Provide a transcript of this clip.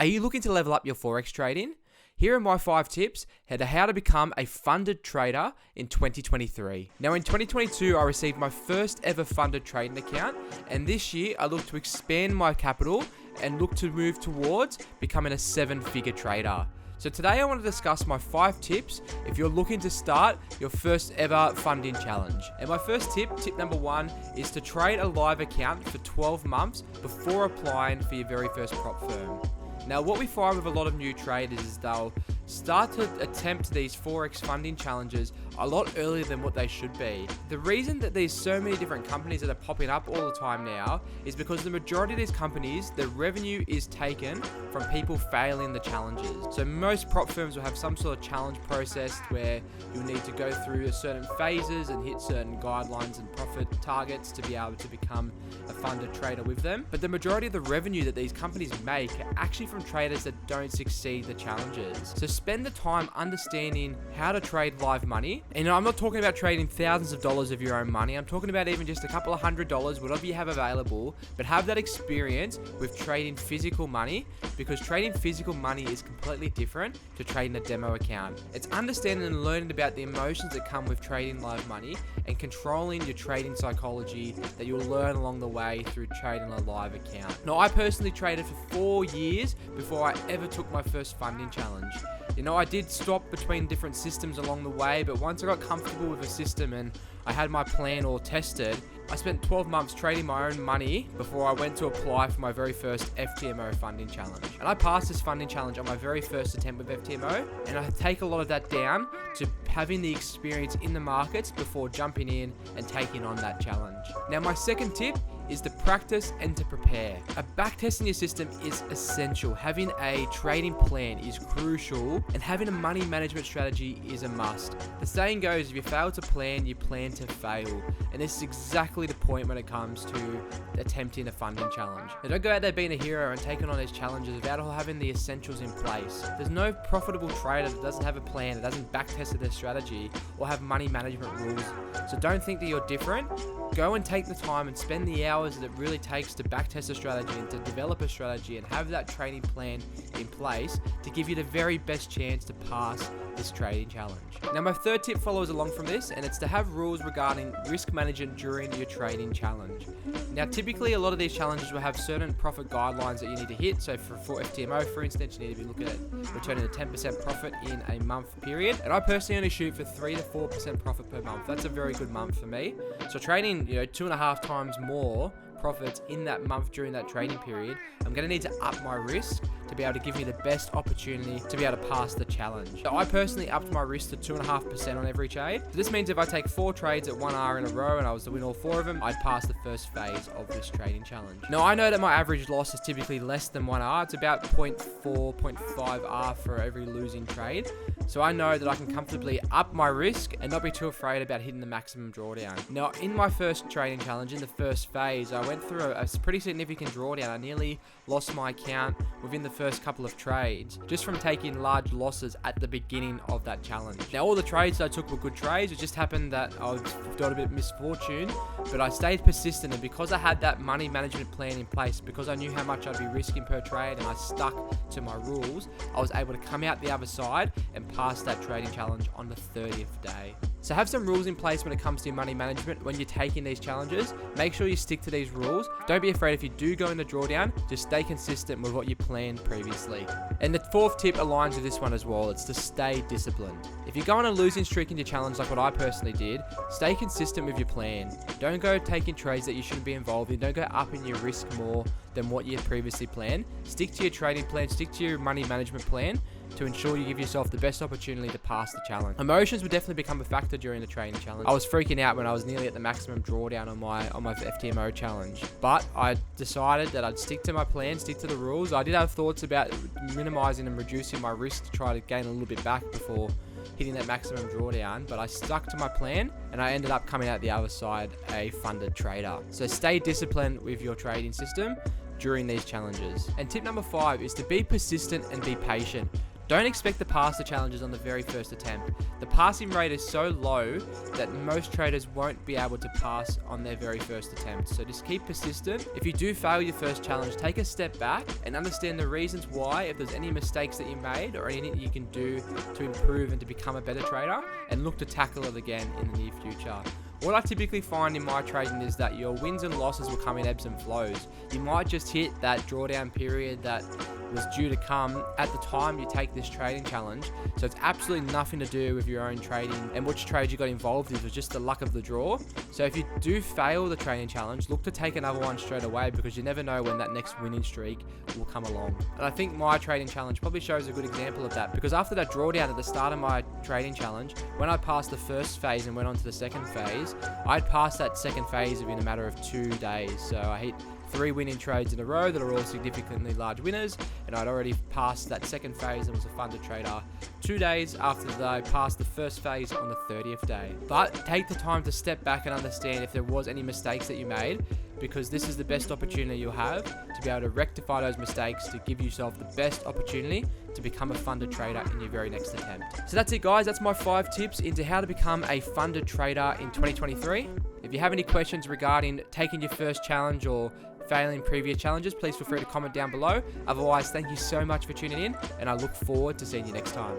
Are you looking to level up your Forex trading? Here are my 5 tips on how to become a funded trader in 2023. Now in 2022, I received my first ever funded trading account, and this year I look to expand my capital and look to move towards becoming a 7-figure trader. So today I want to discuss my 5 tips if you're looking to start your first ever funding challenge. And my first tip number 1, is to trade a live account for 12 months before applying for your very first prop firm. Now, what we find with a lot of new traders is they'll start to attempt these Forex funding challenges a lot earlier than what they should be. The reason that there's so many different companies that are popping up all the time now is because the majority of these companies, the revenue is taken from people failing the challenges. So most prop firms will have some sort of challenge process where you'll need to go through certain phases and hit certain guidelines and profit targets to be able to become a funded trader with them. But the majority of the revenue that these companies make are actually from traders that don't succeed the challenges. So spend the time understanding how to trade live money. And I'm not talking about trading thousands of dollars of your own money. I'm talking about even just a couple of $100, whatever you have available, but have that experience with trading physical money, because trading physical money is completely different to trading a demo account. It's understanding and learning about the emotions that come with trading live money and controlling your trading psychology that you'll learn along the way through trading a live account. Now, I personally traded for 4 years before I ever took my first funding challenge. You know, I did stop between different systems along the way, but once I got comfortable with a system and I had my plan all tested, I spent 12 months trading my own money before I went to apply for my very first FTMO funding challenge. And I passed this funding challenge on my very first attempt with FTMO, and I take a lot of that down to having the experience in the markets before jumping in and taking on that challenge. Now, my second tip is to practice and to prepare. Backtesting your system is essential. Having a trading plan is crucial, and having a money management strategy is a must. The saying goes, if you fail to plan, you plan to fail. And this is exactly the point when it comes to attempting a funding challenge. Now, don't go out there being a hero and taking on these challenges without having the essentials in place. There's no profitable trader that doesn't have a plan, that doesn't backtest their strategy, or have money management rules. So don't think that you're different. Go and take the time and spend the hours that it really takes to backtest a strategy and to develop a strategy and have that trading plan in place to give you the very best chance to pass this trading challenge. Now, my third tip follows along from this, and it's to have rules regarding risk management during your trading challenge. Now, typically a lot of these challenges will have certain profit guidelines that you need to hit. So for FTMO, for instance, you need to be looking at returning a 10% profit in a month period. And I personally only shoot for 3 to 4% profit per month. That's a very good month for me. So trading, 2.5 times more profits in that month during that trading period, I'm going to need to up my risk to be able to give me the best opportunity to be able to pass the challenge. So I personally upped my risk to 2.5% on every trade. So this means if I take 4 trades at 1R in a row and I was to win all 4 of them, I'd pass the first phase of this trading challenge. Now, I know that my average loss is typically less than 1R. It's about 0.4, 0.5R for every losing trade. So I know that I can comfortably up my risk and not be too afraid about hitting the maximum drawdown. Now, in my first trading challenge, in the first phase, I went through a pretty significant drawdown. I nearly lost my account within the first couple of trades just from taking large losses at the beginning of that challenge. Now, all the trades I took were good trades. It just happened that I got a bit of misfortune, but I stayed persistent, and because I had that money management plan in place, because I knew how much I'd be risking per trade and I stuck to my rules, I was able to come out the other side and pass that trading challenge on the 30th day. So have some rules in place when it comes to your money management when you're taking these challenges. Make sure you stick to these rules. Don't be afraid if you do go in the drawdown, just stay consistent with what you planned previously. And the 4th tip aligns with this one as well. It's to stay disciplined. If you go on a losing streak in your challenge like what I personally did, stay consistent with your plan. Don't go taking trades that you shouldn't be involved in. Don't go upping your risk more than what you had previously planned. Stick to your trading plan, stick to your money management plan to ensure you give yourself the best opportunity to pass the challenge. Emotions would definitely become a factor during the trading challenge. I was freaking out when I was nearly at the maximum drawdown on my FTMO challenge, but I decided that I'd stick to my plan, stick to the rules. I did have thoughts about minimizing and reducing my risk to try to gain a little bit back before hitting that maximum drawdown, but I stuck to my plan and I ended up coming out the other side a funded trader. So stay disciplined with your trading system during these challenges. And tip number 5 is to be persistent and be patient. Don't expect to pass the challenges on the very first attempt. The passing rate is so low that most traders won't be able to pass on their very first attempt. So just keep persistent. If you do fail your first challenge, take a step back and understand the reasons why, if there's any mistakes that you made or anything that you can do to improve and to become a better trader, and look to tackle it again in the near future. What I typically find in my trading is that your wins and losses will come in ebbs and flows. You might just hit that drawdown period that was due to come at the time you take this trading challenge. So it's absolutely nothing to do with your own trading and which trades you got involved with. It was just the luck of the draw. So if you do fail the trading challenge, look to take another one straight away, because you never know when that next winning streak will come along. And I think my trading challenge probably shows a good example of that, because after that drawdown at the start of my trading challenge, when I passed the first phase and went on to the second phase, I'd passed that second phase within a matter of 2 days. So I hit 3 winning trades in a row that are all significantly large winners, and I'd already passed that second phase and was a funded trader 2 days after I passed the first phase on the 30th day. But take the time to step back and understand if there was any mistakes that you made, because this is the best opportunity you'll have to be able to rectify those mistakes, to give yourself the best opportunity to become a funded trader in your very next attempt. So that's it, guys. That's my 5 tips into how to become a funded trader in 2023. If you have any questions regarding taking your first challenge or failing previous challenges, please feel free to comment down below. Otherwise, thank you so much for tuning in, and I look forward to seeing you next time.